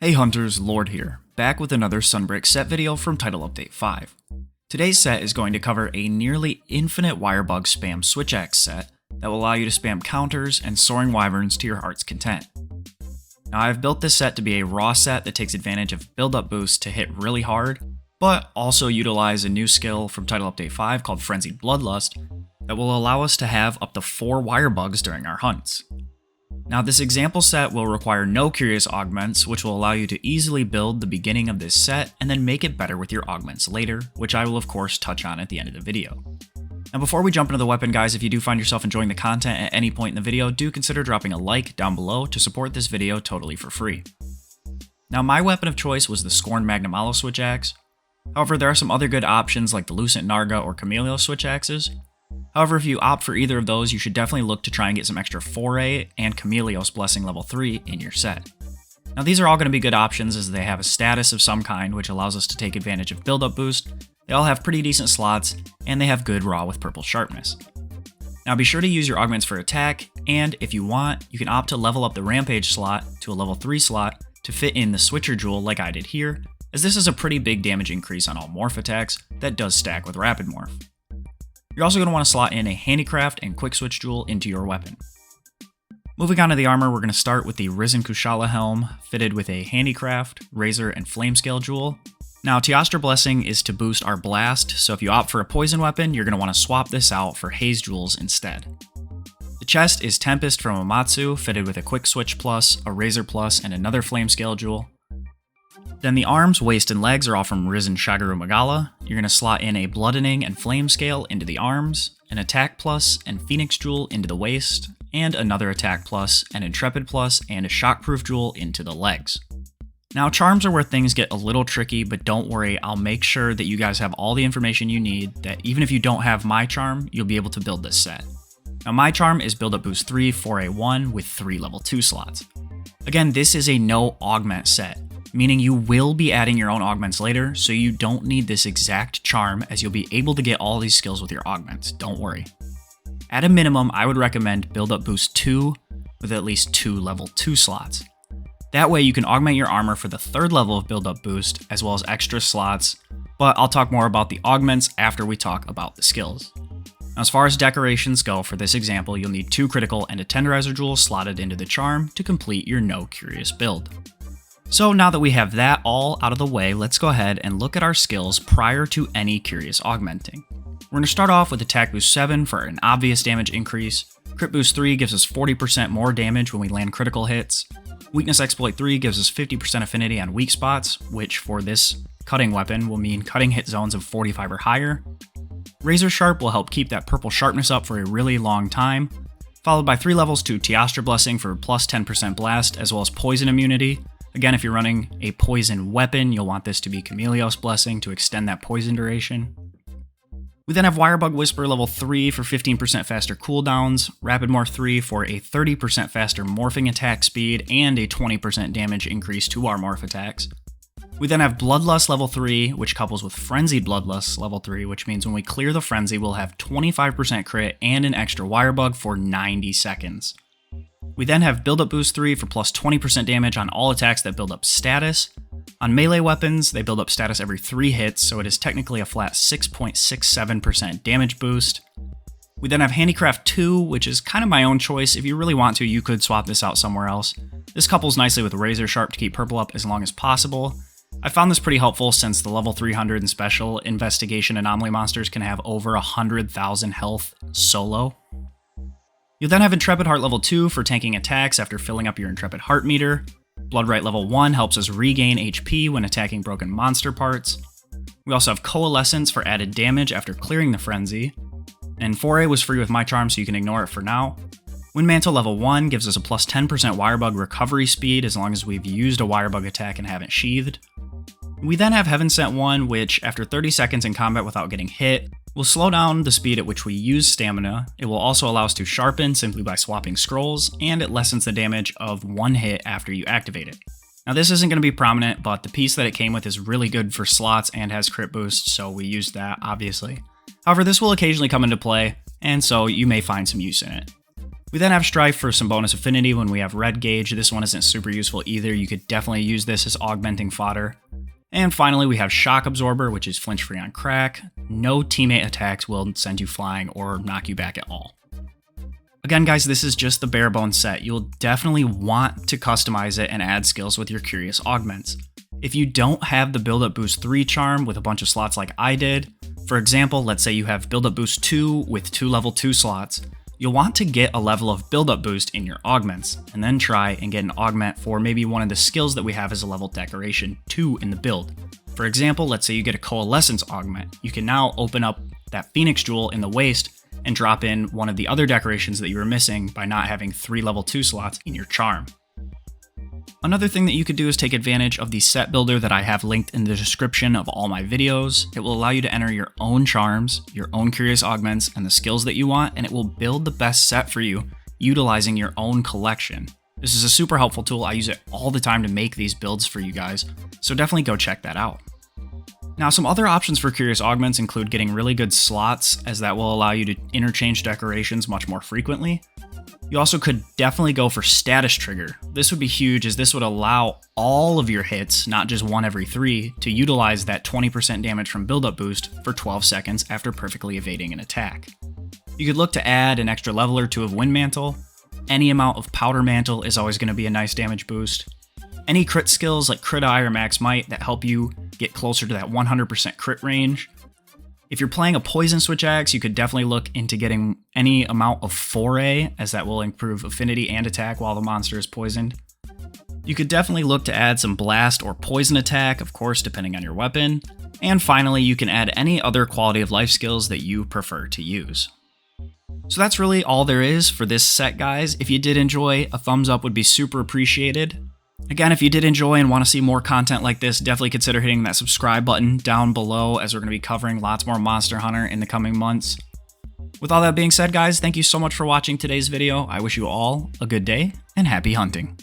Hey Hunters, Lord here, back with another Sunbreak set video from Title Update 5. Today's set is going to cover a nearly infinite Wirebug spam switch axe set that will allow you to spam counters and soaring wyverns to your heart's content. Now I've built this set to be a raw set that takes advantage of build-up boost to hit really hard, but also utilize a new skill from Title Update 5 called Frenzied Bloodlust that will allow us to have up to 4 Wirebugs during our hunts. Now this example set will require no curious augments, which will allow you to easily build the beginning of this set and then make it better with your augments later, which I will of course touch on at the end of the video. Now before we jump into the weapon guys, if you do find yourself enjoying the content at any point in the video, do consider dropping a like down below to support this video totally for free. Now my weapon of choice was the Scorn Magnum Aloe switch axe. However, there are some other good options like the Lucent Narga or Camellia switch axes. However, if you opt for either of those, you should definitely look to try and get some extra Foray and Camellios Blessing level 3 in your set. Now these are all going to be good options as they have a status of some kind which allows us to take advantage of build-up boost, they all have pretty decent slots, and they have good raw with purple sharpness. Now be sure to use your augments for attack, and if you want, you can opt to level up the Rampage slot to a level 3 slot to fit in the Switcher Jewel like I did here, as this is a pretty big damage increase on all morph attacks that does stack with Rapid Morph. You're also going to want to slot in a Handicraft and Quick Switch Jewel into your weapon. Moving on to the armor, we're going to start with the Risen Kushala helm, fitted with a Handicraft, Razor, and Flamescale Jewel. Now, Teostra Blessing is to boost our blast, so if you opt for a poison weapon, you're going to want to swap this out for Haze Jewels instead. The chest is Tempest from Amatsu, fitted with a Quick Switch Plus, a Razor Plus, and another Flamescale Jewel. Then the arms, waist, and legs are all from Risen Shagaru Magala. You're going to slot in a Bloodening and Flamescale into the arms, an Attack Plus and Phoenix Jewel into the waist, and another Attack Plus, an Intrepid Plus, and a Shockproof Jewel into the legs. Now charms are where things get a little tricky, but don't worry, I'll make sure that you guys have all the information you need, that even if you don't have my charm, you'll be able to build this set. Now my charm is Build Up Boost 3 for a 1 with 3 level 2 slots. Again, this is a no augment set, meaning you will be adding your own augments later, so you don't need this exact charm as you'll be able to get all these skills with your augments, don't worry. At a minimum, I would recommend Build Up Boost 2 with at least 2 level 2 slots. That way you can augment your armor for the 3rd level of Build Up Boost as well as extra slots, but I'll talk more about the augments after we talk about the skills. Now, as far as decorations go, for this example, you'll need 2 critical and a tenderizer jewel slotted into the charm to complete your no curious build. So now that we have that all out of the way, let's go ahead and look at our skills prior to any curious augmenting. We're going to start off with Attack Boost 7 for an obvious damage increase, Crit Boost 3 gives us 40% more damage when we land critical hits, Weakness Exploit 3 gives us 50% affinity on weak spots, which for this cutting weapon will mean cutting hit zones of 45 or higher. Razor Sharp will help keep that purple sharpness up for a really long time, followed by 3 levels to Teostra Blessing for plus 10% blast as well as poison immunity. Again, if you're running a poison weapon, you'll want this to be Camellios Blessing to extend that poison duration. We then have Wirebug Whisper level 3 for 15% faster cooldowns, Rapid Morph 3 for a 30% faster morphing attack speed and a 20% damage increase to our morph attacks. We then have Bloodlust level 3, which couples with Frenzied Bloodlust level 3, which means when we clear the Frenzy, we'll have 25% crit and an extra Wirebug for 90 seconds. We then have Build Up Boost 3 for plus 20% damage on all attacks that build up status. On melee weapons, they build up status every 3 hits, so it is technically a flat 6.67% damage boost. We then have Handicraft 2, which is kind of my own choice. If you really want to, you could swap this out somewhere else. This couples nicely with Razor Sharp to keep purple up as long as possible. I found this pretty helpful since the level 300 and special investigation anomaly monsters can have over 100,000 health solo. You'll then have Intrepid Heart level 2 for tanking attacks after filling up your Intrepid Heart meter. Bloodright level 1 helps us regain HP when attacking broken monster parts. We also have Coalescence for added damage after clearing the Frenzy. And Foray was free with my charm, so you can ignore it for now. Wind Mantle level 1 gives us a plus 10% Wirebug recovery speed as long as we've used a Wirebug attack and haven't sheathed. We then have Heaven Sent 1, which, after 30 seconds in combat without getting hit, will slow down the speed at which we use stamina. It will also allow us to sharpen simply by swapping scrolls, and it lessens the damage of 1 hit after you activate it. Now this isn't going to be prominent, but the piece that it came with is really good for slots and has crit boost, so we used that, obviously. However, this will occasionally come into play, and so you may find some use in it. We then have Strife for some bonus affinity when we have Red Gauge. This one isn't super useful either. You could definitely use this as augmenting fodder. And finally, we have Shock Absorber, which is flinch free on crack. No teammate attacks will send you flying or knock you back at all. Again, guys, this is just the bare bones set. You'll definitely want to customize it and add skills with your Curious Augments. If you don't have the Build Up Boost 3 charm with a bunch of slots like I did, for example, let's say you have Build Up Boost 2 with 2 level 2 slots, you'll want to get a level of Build Up Boost in your augments, and then try and get an augment for maybe one of the skills that we have as a level decoration 2 in the build. For example, let's say you get a Coalescence augment. You can now open up that Phoenix Jewel in the waist and drop in one of the other decorations that you were missing by not having 3 level 2 slots in your charm. Another thing that you could do is take advantage of the set builder that I have linked in the description of all my videos. It will allow you to enter your own charms, your own Curious Augments, and the skills that you want, and it will build the best set for you utilizing your own collection. This is a super helpful tool. I use it all the time to make these builds for you guys, so definitely go check that out. Now, some other options for Curious Augments include getting really good slots, as that will allow you to interchange decorations much more frequently. You also could definitely go for Status Trigger. This would be huge, as this would allow all of your hits, not just one every 3, to utilize that 20% damage from Build Up Boost for 12 seconds after perfectly evading an attack. You could look to add an extra level or 2 of Wind Mantle. Any amount of Powder Mantle is always going to be a nice damage boost. Any crit skills like Crit Eye or Max Might that help you get closer to that 100% crit range. If you're playing a Poison Switch Axe, you could definitely look into getting any amount of Foray, as that will improve affinity and attack while the monster is poisoned. You could definitely look to add some Blast or Poison attack, of course, depending on your weapon. And finally, you can add any other quality of life skills that you prefer to use. So that's really all there is for this set, guys. If you did enjoy, a thumbs up would be super appreciated. Again, if you did enjoy and want to see more content like this, definitely consider hitting that subscribe button down below, as we're going to be covering lots more Monster Hunter in the coming months. With all that being said, guys, thank you so much for watching today's video. I wish you all a good day and happy hunting.